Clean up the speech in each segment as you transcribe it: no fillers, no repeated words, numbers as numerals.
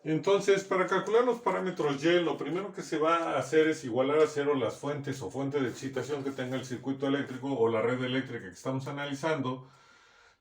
Entonces, para calcular los parámetros Y, lo primero que se va a hacer es igualar a cero las fuentes o fuente de excitación que tenga el circuito eléctrico o la red eléctrica que estamos analizando.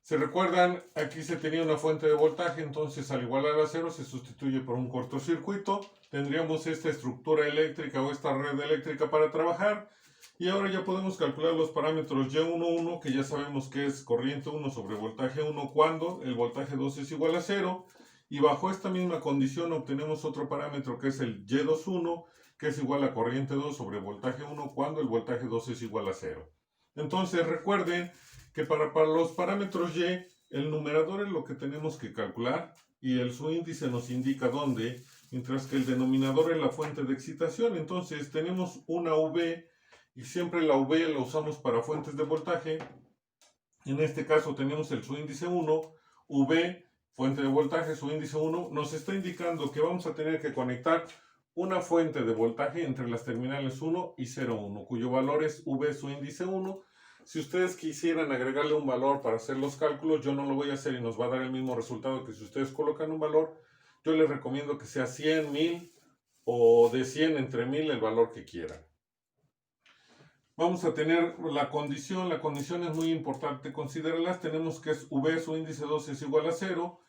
Se recuerdan, aquí se tenía una fuente de voltaje, entonces al igualar a cero se sustituye por un cortocircuito. Tendríamos esta estructura eléctrica o esta red eléctrica para trabajar. Y ahora ya podemos calcular los parámetros Y11, que ya sabemos que es corriente 1 sobre voltaje 1 cuando el voltaje 2 es igual a 0. Y bajo esta misma condición obtenemos otro parámetro que es el Y21, que es igual a corriente 2 sobre voltaje 1 cuando el voltaje 2 es igual a 0. Entonces recuerden que para los parámetros Y, el numerador es lo que tenemos que calcular y su índice nos indica dónde, mientras que el denominador es la fuente de excitación. Entonces tenemos una V y siempre la V la usamos para fuentes de voltaje. En este caso tenemos su índice 1, V, fuente de voltaje, su índice 1, nos está indicando que vamos a tener que conectar una fuente de voltaje entre las terminales 1 y 0,1, cuyo valor es V, su índice 1. Si ustedes quisieran agregarle un valor para hacer los cálculos, yo no lo voy a hacer y nos va a dar el mismo resultado que si ustedes colocan un valor. Yo les recomiendo que sea 100, 1000 o de 100 entre 1000 el valor que quieran. Vamos a tener la condición es muy importante considerarlas. Tenemos que es V su índice 2 es igual a 0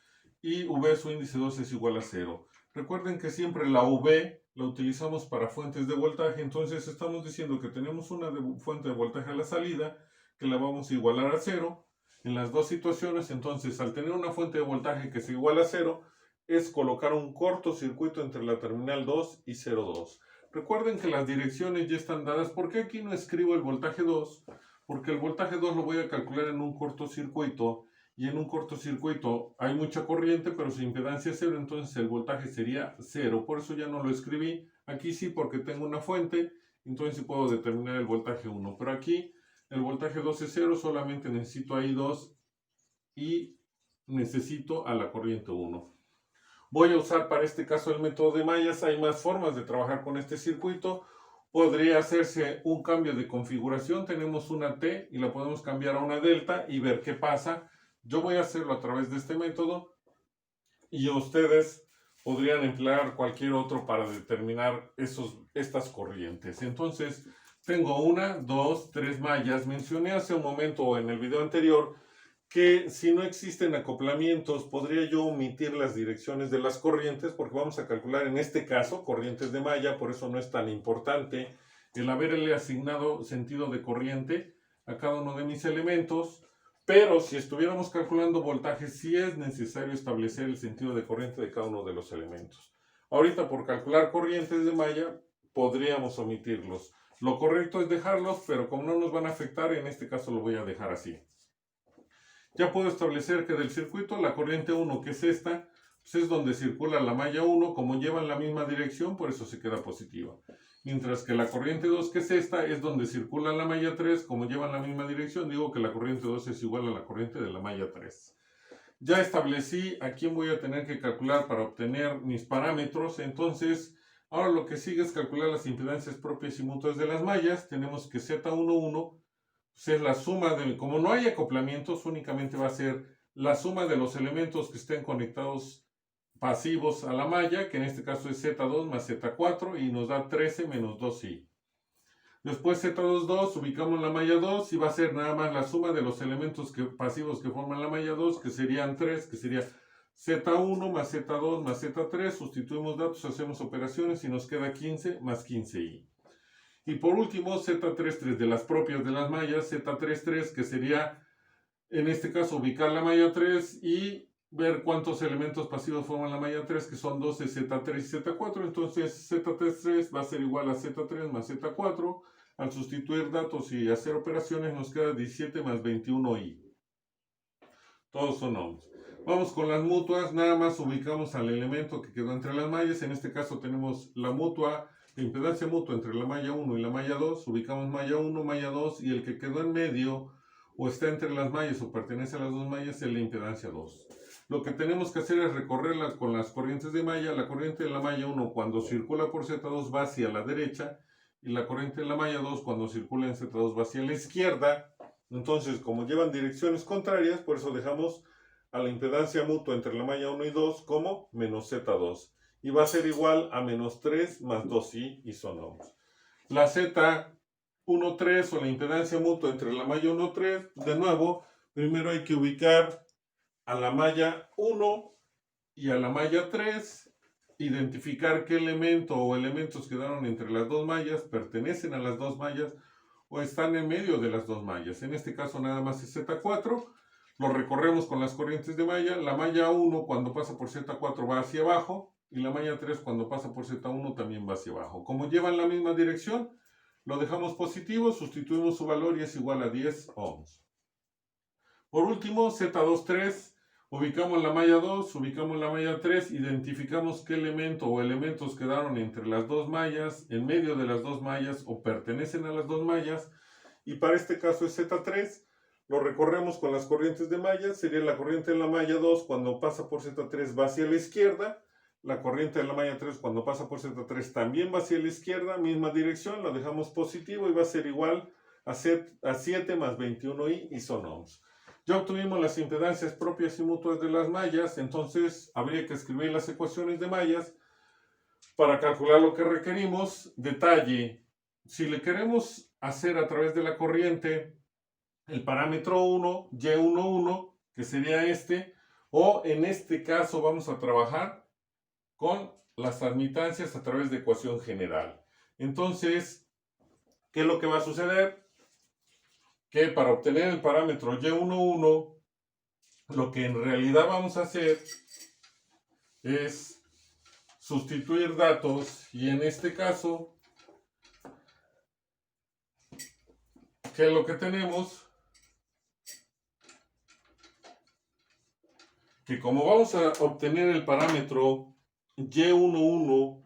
y V su índice 2 es igual a 0. Recuerden que siempre la V la utilizamos para fuentes de voltaje, entonces estamos diciendo que tenemos una fuente de voltaje a la salida que la vamos a igualar a 0 en las dos situaciones. Entonces, al tener una fuente de voltaje que se iguala a 0, es colocar un cortocircuito entre la terminal 2 y 0,2. Recuerden que las direcciones ya están dadas. ¿Por qué aquí no escribo el voltaje 2? Porque el voltaje 2 lo voy a calcular en un cortocircuito. Y en un cortocircuito hay mucha corriente, pero su impedancia es 0, entonces el voltaje sería 0. Por eso ya no lo escribí. Aquí sí, porque tengo una fuente, entonces sí puedo determinar el voltaje 1. Pero aquí el voltaje 2 es 0, solamente necesito ahí 2 y necesito a la corriente 1. Voy a usar para este caso el método de mallas. Hay más formas de trabajar con este circuito. Podría hacerse un cambio de configuración. Tenemos una T y la podemos cambiar a una delta y ver qué pasa. Yo voy a hacerlo a través de este método y ustedes podrían emplear cualquier otro para determinar estas corrientes. Entonces, tengo 1, 2, 3 mallas. Mencioné hace un momento en el video anterior que si no existen acoplamientos, podría yo omitir las direcciones de las corrientes, porque vamos a calcular en este caso corrientes de malla, por eso no es tan importante el haberle asignado sentido de corriente a cada uno de mis elementos. Pero si estuviéramos calculando voltajes, sí es necesario establecer el sentido de corriente de cada uno de los elementos. Ahorita, por calcular corrientes de malla, podríamos omitirlos. Lo correcto es dejarlos, pero como no nos van a afectar, en este caso lo voy a dejar así. Ya puedo establecer que del circuito la corriente 1, que es esta, pues es donde circula la malla 1, como llevan la misma dirección, por eso se queda positiva. Mientras que la corriente 2, que es esta, es donde circula la malla 3, como llevan la misma dirección, digo que la corriente 2 es igual a la corriente de la malla 3. Ya establecí a quién voy a tener que calcular para obtener mis parámetros, entonces ahora lo que sigue es calcular las impedancias propias y mutuas de las mallas. Tenemos que Z11 es la suma de, como no hay acoplamientos, únicamente va a ser la suma de los elementos que estén conectados pasivos a la malla, que en este caso es Z2 más Z4 y nos da 13 menos 2i. Después Z22 ubicamos la malla 2 y va a ser nada más la suma de los elementos pasivos que forman la malla 2, que serían 3, que sería Z1 más Z2 más Z3, sustituimos datos, hacemos operaciones y nos queda 15 más 15i. Y por último, Z33 de las propias de las mallas, Z33 que sería, en este caso, ubicar la malla 3 y ver cuántos elementos pasivos forman la malla 3, que son 12, Z3 y Z4. Entonces, Z33 va a ser igual a Z3 más Z4. Al sustituir datos y hacer operaciones, nos queda 17 más 21i. Todos son ohms. Vamos con las mutuas. Nada más ubicamos al elemento que quedó entre las mallas. En este caso tenemos la mutua, la impedancia mutua entre la malla 1 y la malla 2. Ubicamos malla 1, malla 2 y el que quedó en medio o está entre las mallas o pertenece a las dos mallas es la impedancia 2. Lo que tenemos que hacer es recorrerlas con las corrientes de malla. La corriente de la malla 1 cuando circula por Z2 va hacia la derecha y la corriente de la malla 2 cuando circula en Z2 va hacia la izquierda. Entonces, como llevan direcciones contrarias, por eso dejamos a la impedancia mutua entre la malla 1 y 2 como menos Z2. y va a ser igual a menos 3 más 2i isonombres. La Z13 o la impedancia mutua entre la malla 1,3, de nuevo, primero hay que ubicar a la malla 1 y a la malla 3, identificar qué elemento o elementos quedaron entre las dos mallas, pertenecen a las dos mallas o están en medio de las dos mallas. En este caso nada más es Z4, lo recorremos con las corrientes de malla. La malla 1 cuando pasa por Z4 va hacia abajo y la malla 3 cuando pasa por Z1 también va hacia abajo. Como llevan la misma dirección, lo dejamos positivo, sustituimos su valor y es igual a 10 ohms. Por último, Z23, ubicamos la malla 2, ubicamos la malla 3, identificamos qué elemento o elementos quedaron entre las dos mallas, en medio de las dos mallas o pertenecen a las dos mallas, y para este caso es Z3, lo recorremos con las corrientes de malla. Sería la corriente de la malla 2 cuando pasa por Z3 va hacia la izquierda, la corriente de la malla 3 cuando pasa por Z3 también va hacia la izquierda, misma dirección, lo dejamos positivo y va a ser igual a 7 más 21i isonombres. Ya obtuvimos las impedancias propias y mutuas de las mallas, entonces habría que escribir las ecuaciones de mallas para calcular lo que requerimos. Detalle, si le queremos hacer a través de la corriente el parámetro 1, Y11, que sería este, o en este caso vamos a trabajar con las admitancias a través de ecuación general. Entonces, ¿qué es lo que va a suceder? Que para obtener el parámetro Y11, lo que en realidad vamos a hacer es sustituir datos, y en este caso, ¿qué es lo que tenemos? Que como vamos a obtener el parámetro Y11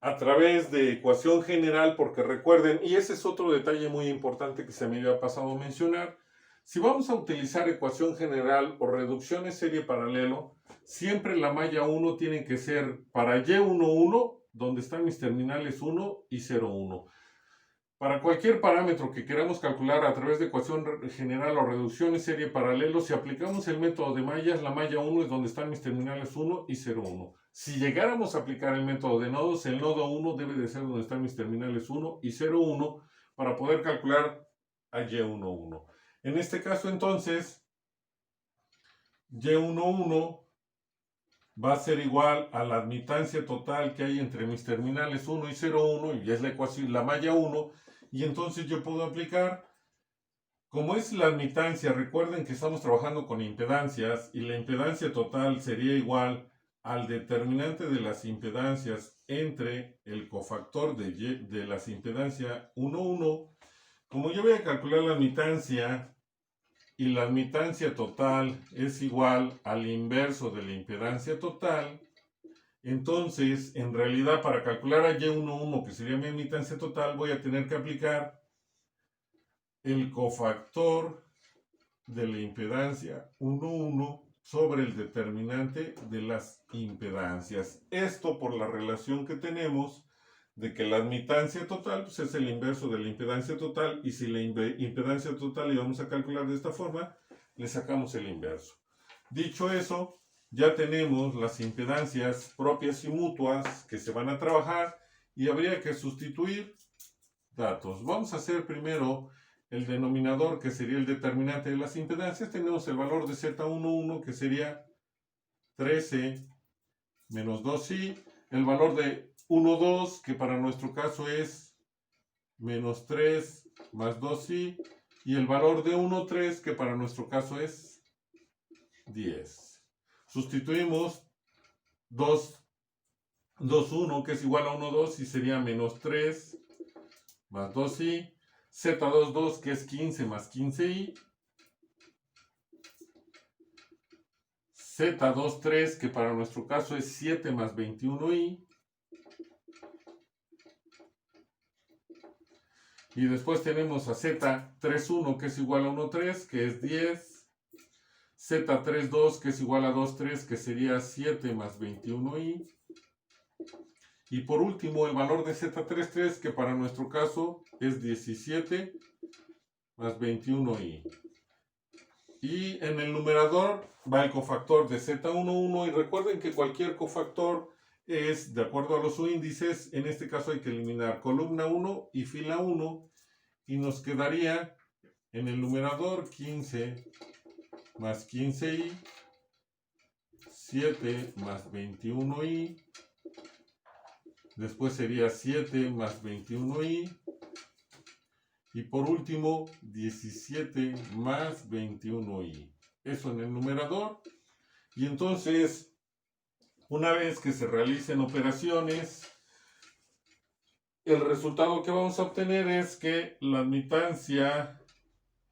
a través de ecuación general, porque recuerden, y ese es otro detalle muy importante que se me había pasado a mencionar, si vamos a utilizar ecuación general o reducción en serie paralelo, siempre la malla 1 tiene que ser para Y11, donde están mis terminales 1 y 0,1. Para cualquier parámetro que queramos calcular a través de ecuación general o reducción en serie paralelo, si aplicamos el método de mallas, la malla 1 es donde están mis terminales 1 y 0,1. Si llegáramos a aplicar el método de nodos, el nodo 1 debe de ser donde están mis terminales 1 y 0,1 para poder calcular a Y11. En este caso, entonces, Y11 va a ser igual a la admitancia total que hay entre mis terminales 1 y 0,1, y es la ecuación, la malla 1, y entonces yo puedo aplicar, como es la admitancia, recuerden que estamos trabajando con impedancias, y la impedancia total sería igual al determinante de las impedancias entre el cofactor de las impedancias 1, 1. Como yo voy a calcular la admitancia, y la admitancia total es igual al inverso de la impedancia total, entonces en realidad para calcular a Y11, que sería mi admitancia total, voy a tener que aplicar el cofactor de la impedancia 1, 1 sobre el determinante de las impedancias. Esto por la relación que tenemos de que la admitancia total pues, es el inverso de la impedancia total, y si la impedancia total la vamos a calcular de esta forma, le sacamos el inverso. Dicho eso, ya tenemos las impedancias propias y mutuas que se van a trabajar, y habría que sustituir datos. Vamos a hacer primero el denominador, que sería el determinante de las impedancias. Tenemos el valor de Z11, que sería 13 menos 2i, el valor de 1,2, que para nuestro caso es menos 3 más 2i, y el valor de 1,3, que para nuestro caso es 10. Sustituimos 2,1, que es igual a 1,2, y sería menos 3 más 2i, Z22, que es 15 más 15i, Z23, que para nuestro caso es 7 más 21i, y después tenemos a Z31, que es igual a 1,3, que es 10, Z32, que es igual a 2,3, que sería 7 más 21i, y por último el valor de Z33, que para nuestro caso es 17 más 21i. Y en el numerador va el cofactor de Z11, y recuerden que cualquier cofactor es de acuerdo a los subíndices. En este caso hay que eliminar columna 1 y fila 1 y nos quedaría en el numerador 15 más 15i, 7 más 21i, después sería 7 más 21i, y por último 17 más 21i. Eso en el numerador. Y entonces, una vez que se realicen operaciones, el resultado que vamos a obtener es que la admitancia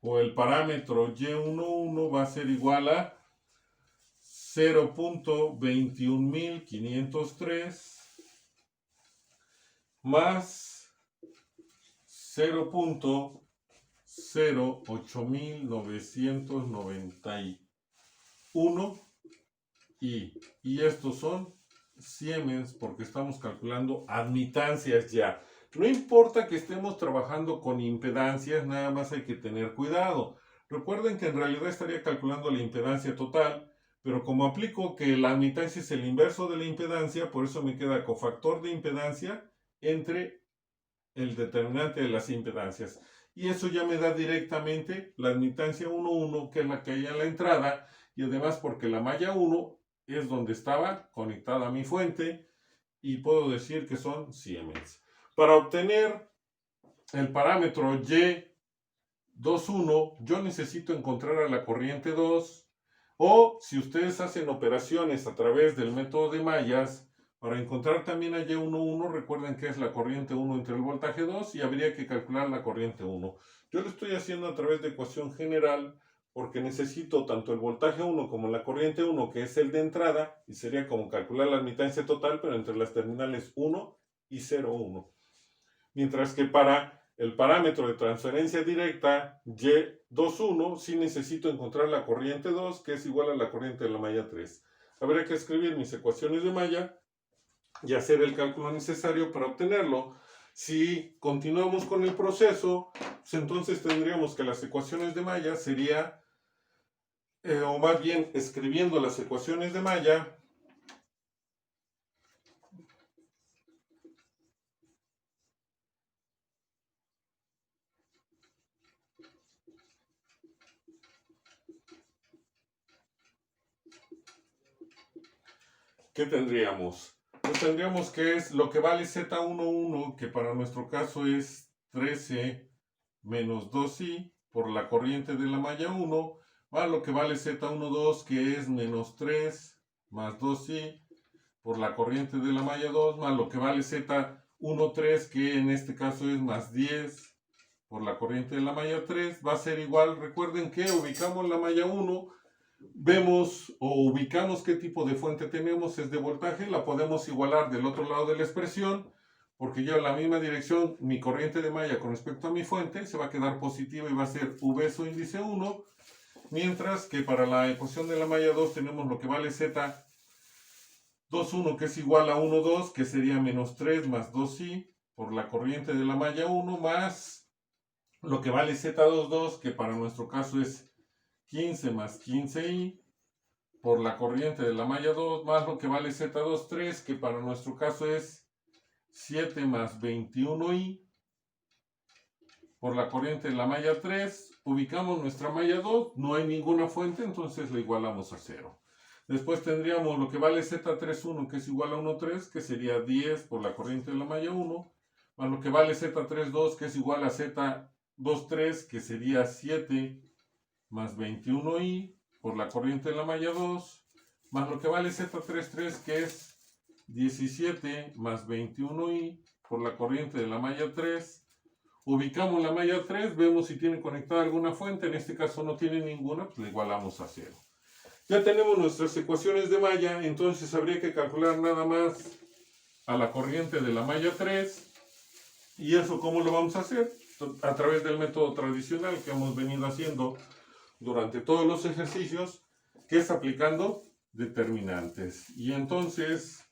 o el parámetro Y11 va a ser igual a 0.21503 más 0.08991 y estos son Siemens porque estamos calculando admitancias ya. No importa que estemos trabajando con impedancias, nada más hay que tener cuidado. Recuerden que en realidad estaría calculando la impedancia total, pero como aplico que la admitancia es el inverso de la impedancia, por eso me queda cofactor de impedancia entre el determinante de las impedancias. Y eso ya me da directamente la admitancia 1,1, que es la que hay en la entrada, y además porque la malla 1 es donde estaba conectada mi fuente, y puedo decir que son Siemens. Para obtener el parámetro Y21, yo necesito encontrar a la corriente 2, o si ustedes hacen operaciones a través del método de mallas, para encontrar también a Y11, recuerden que es la corriente 1 entre el voltaje 2 y habría que calcular la corriente 1. Yo lo estoy haciendo a través de ecuación general porque necesito tanto el voltaje 1 como la corriente 1, que es el de entrada, y sería como calcular la admitancia total, pero entre las terminales 1 y 0,1. Mientras que para el parámetro de transferencia directa Y21 sí necesito encontrar la corriente 2, que es igual a la corriente de la malla 3. Habría que escribir mis ecuaciones de malla y hacer el cálculo necesario para obtenerlo. Si continuamos con el proceso, pues entonces tendríamos que las ecuaciones de malla sería, o más bien escribiendo las ecuaciones de malla, ¿qué tendríamos? Pues tendríamos que es lo que vale Z11, que para nuestro caso es 13 menos 2i por la corriente de la malla 1, más lo que vale Z12, que es menos 3 más 2i por la corriente de la malla 2, más lo que vale Z13, que en este caso es más 10 por la corriente de la malla 3, va a ser igual. Recuerden que ubicamos la malla 1, vemos o ubicamos qué tipo de fuente tenemos, es de voltaje, la podemos igualar del otro lado de la expresión, porque lleva la misma dirección mi corriente de malla con respecto a mi fuente, se va a quedar positiva y va a ser V su índice 1, mientras que para la ecuación de la malla 2 tenemos lo que vale Z21, que es igual a 1,2, que sería menos 3 más 2i por la corriente de la malla 1, más lo que vale Z22, que para nuestro caso es 15 más 15i por la corriente de la malla 2, más lo que vale Z23, que para nuestro caso es 7 más 21i por la corriente de la malla 3. Ubicamos nuestra malla 2, no hay ninguna fuente, entonces la igualamos a 0. Después tendríamos lo que vale Z31, que es igual a 1,3, que sería 10 por la corriente de la malla 1, más lo que vale Z32, que es igual a Z23, que sería 7 más 21i por la corriente de la malla 2, más lo que vale Z33, que es 17 más 21i por la corriente de la malla 3. Ubicamos la malla 3, vemos si tiene conectada alguna fuente, en este caso no tiene ninguna, pues la igualamos a 0. Ya tenemos nuestras ecuaciones de malla, entonces habría que calcular nada más a la corriente de la malla 3. ¿Y eso cómo lo vamos a hacer? A través del método tradicional que hemos venido haciendo durante todos los ejercicios, que es aplicando determinantes. Y entonces,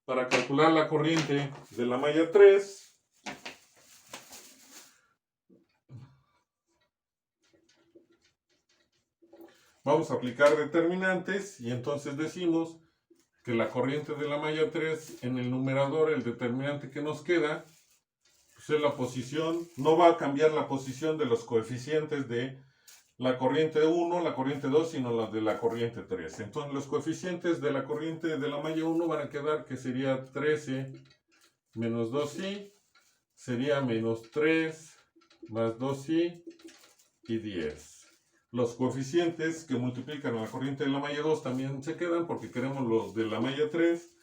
para calcular la corriente de la malla 3, vamos a aplicar determinantes y entonces decimos que la corriente de la malla 3 en el numerador, el determinante que nos queda, pues es la posición, no va a cambiar la posición de los coeficientes de la corriente 1, la corriente 2, sino la de la corriente 3. Entonces los coeficientes de la corriente de la malla 1 van a quedar que sería 13 menos 2i, sería menos 3 más 2i y 10. Los coeficientes que multiplican a la corriente de la malla 2 también se quedan porque queremos los de la malla 3.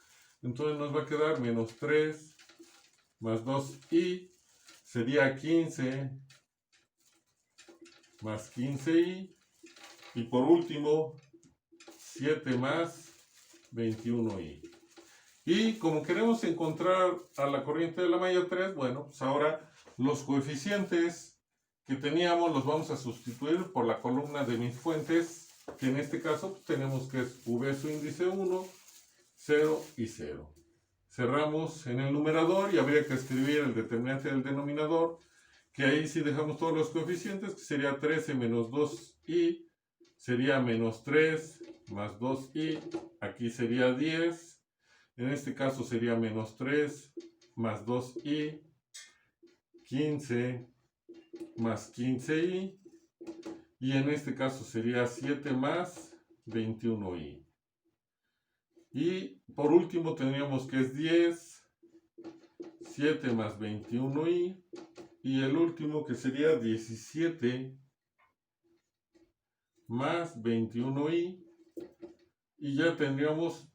Entonces nos va a quedar menos 3 más 2i, sería 15 más 15i. Y por último, 7 más 21i. Y como queremos encontrar a la corriente de la malla 3, bueno, pues ahora los coeficientes que teníamos los vamos a sustituir por la columna de mis fuentes, que en este caso pues, tenemos que es V su índice 1, 0 y 0. Cerramos en el numerador y habría que escribir el determinante del denominador, que ahí si dejamos todos los coeficientes, que sería 13 menos 2i, sería menos 3 más 2i, aquí sería 10, en este caso sería menos 3 más 2i, 15 más 15i, y en este caso sería 7 más 21i. Y por último tendríamos que es 10, 7 más 21i, y el último que sería 17 más 21i, y ya tendríamos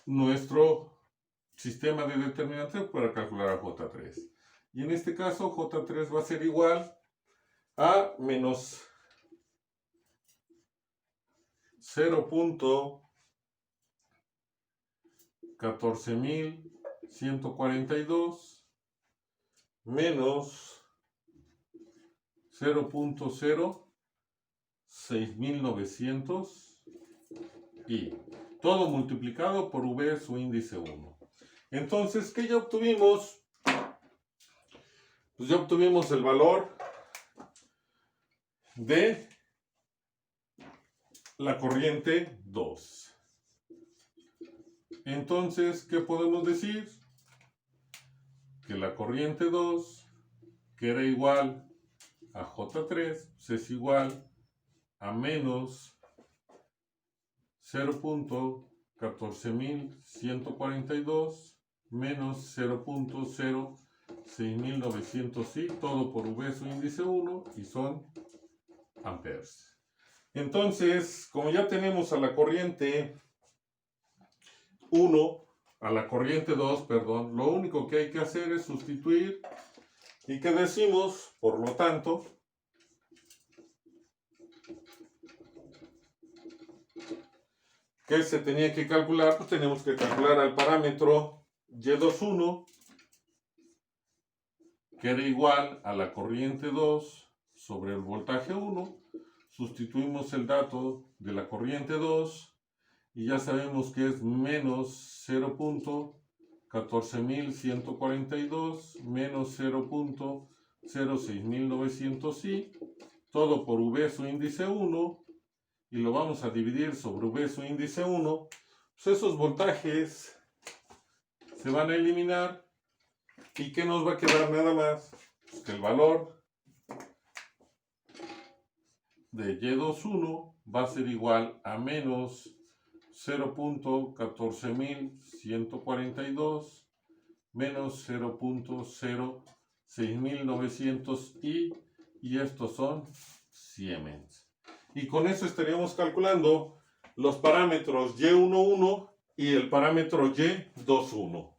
nuestro sistema de determinantes para calcular a J3. Y en este caso J3 va a ser igual a menos 0.14142 menos 0.06900 y todo multiplicado por V su índice 1. Entonces, ¿qué ya obtuvimos? Pues ya obtuvimos el valor de la corriente 2. Entonces, ¿qué podemos decir? Que la corriente 2, que era igual a J3, pues es igual a menos 0.14142 menos 0.06900i, todo por V su índice 1, y son amperes. Entonces, como ya tenemos a la corriente 1, a la corriente 2, perdón, lo único que hay que hacer es sustituir, y que decimos, por lo tanto, que se tenía que calcular, pues tenemos que calcular al parámetro Y21, que era igual a la corriente 2 sobre el voltaje 1, sustituimos el dato de la corriente 2, y ya sabemos que es menos 0.14142 menos 0.06900i, todo por V su índice 1, y lo vamos a dividir sobre V su índice 1, pues esos voltajes se van a eliminar, y ¿qué nos va a quedar nada más? Pues que el valor de Y21 va a ser igual a menos 0.14142 menos 0.06900i, y estos son Siemens. Y con eso estaríamos calculando los parámetros Y11 y el parámetro Y21.